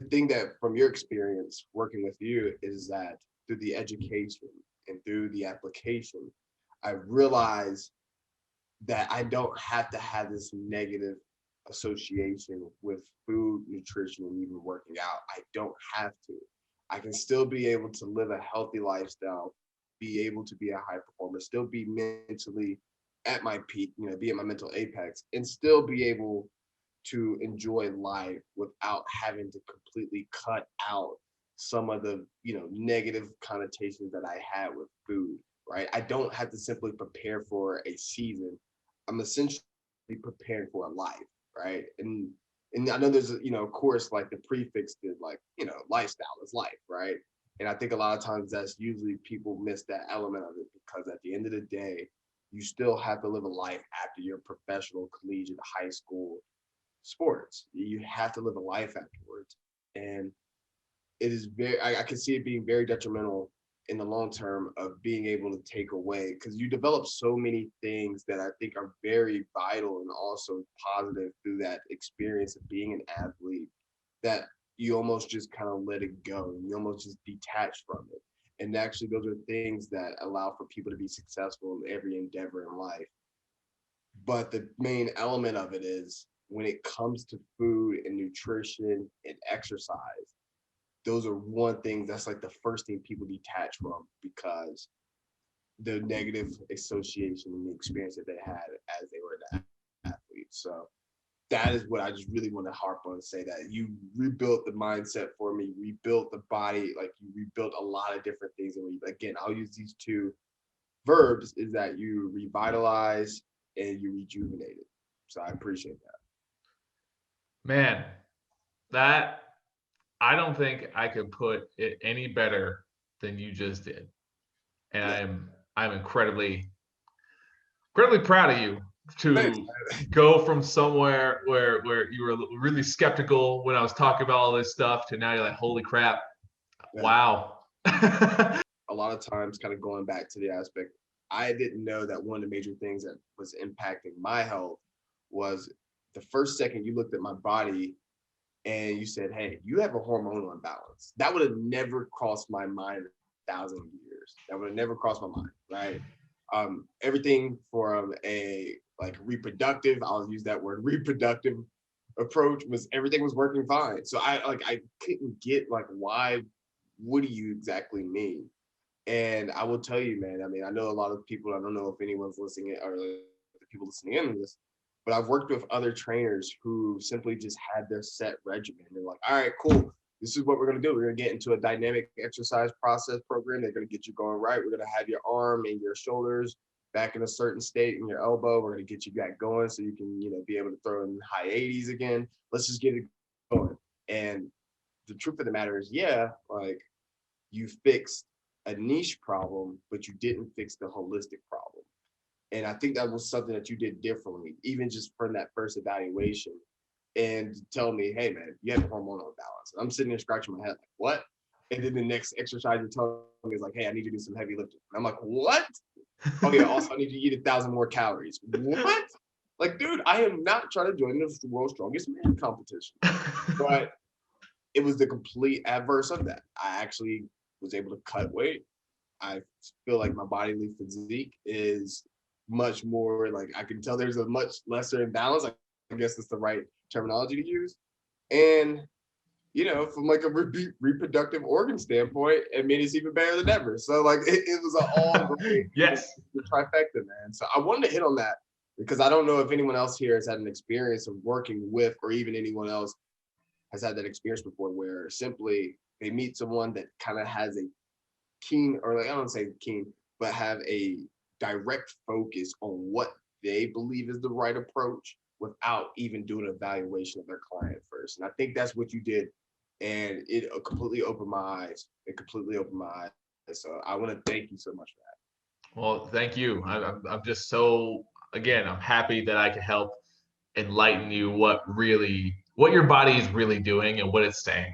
thing that from your experience working with you is that through the education and through the application, I realized that I don't have to have this negative association with food, nutrition, and even working out. I don't have to. I can still be able to live a healthy lifestyle, be able to be a high performer, still be mentally at my peak, be at my mental apex, and still be able to enjoy life without having to completely cut out some of the negative connotations that I had with food, right? I don't have to simply prepare for a season. I'm essentially preparing for a life, right? And I know there's of course, like the prefix to like lifestyle is life, right? And I think a lot of times that's usually people miss that element of it, because at the end of the day, you still have to live a life after your professional, collegiate, high school sports. You have to live a life afterwards. And it is I can see it being very detrimental in the long term of being able to take away, because you develop so many things that I think are very vital and also positive through that experience of being an athlete, that you almost just kind of let it go. You almost just detach from it. And actually, those are things that allow for people to be successful in every endeavor in life. But the main element of it is when it comes to food and nutrition and exercise, those are one thing that's like the first thing people detach from, because the negative association and the experience that they had as they were an athlete. So that is what I just really want to harp on and say, that you rebuilt the mindset for me, rebuilt the body, like you rebuilt a lot of different things. And again, I'll use these two verbs, is that you revitalize and you rejuvenate it. So I appreciate that. Man, that I don't think I could put it any better than you just did. And Yeah. I'm incredibly proud of you Thanks, to man. go from somewhere where you were really skeptical when I was talking about all this stuff to now you're like, holy crap, Yeah. wow. A lot of times, kind of going back to the aspect, I didn't know that one of the major things that was impacting my health was the first second you looked at my body and you said, "Hey, you have a hormonal imbalance." That would have never crossed my mind a thousand years. That would have never crossed my mind, right? Everything from a like reproductive, I'll use that word, reproductive approach, was everything was working fine. So I couldn't get like, why, what do you exactly mean? And I will tell you, man, I mean, I know a lot of people, I don't know if anyone's listening or the people listening in on this, but I've worked with other trainers who simply just had their set regimen. They're like, all right, cool. This is what we're going to do. We're going to get into a dynamic exercise process program. They're going to get you going right. We're going to have your arm and your shoulders back in a certain state and your elbow. We're going to get you back going so you can, be able to throw in high 80s again. Let's just get it going. And the truth of the matter is, yeah, like you fixed a niche problem, but you didn't fix the holistic problem. And I think that was something that you did differently, even just from that first evaluation. And tell me, hey man, you have a hormonal imbalance. And I'm sitting there scratching my head, like, what? And then the next exercise you're telling me is like, hey, I need you to do some heavy lifting. And I'm like, what? Oh yeah, also I need you to eat 1,000 more calories. What? Like, dude, I am not trying to join the world's strongest man competition. But it was the complete adverse of that. I actually was able to cut weight. I feel like my bodily physique is much more like, I can tell there's a much lesser imbalance. I guess that's the right terminology to use. And from like a reproductive organ standpoint, it made us even better than ever. So like it was an all great Yes. trifecta, man. So I wanted to hit on that because I don't know if anyone else here has had an experience of working with, or even anyone else has had that experience before, where simply they meet someone that kind of has a keen, or like I don't say keen, but have a direct focus on what they believe is the right approach without even doing an evaluation of their client first. And I think that's what you did. And it completely opened my eyes. It completely opened my eyes. So I want to thank you so much for that. Well, thank you. I'm just so, again, I'm happy that I can help enlighten you what your body is really doing and what it's saying.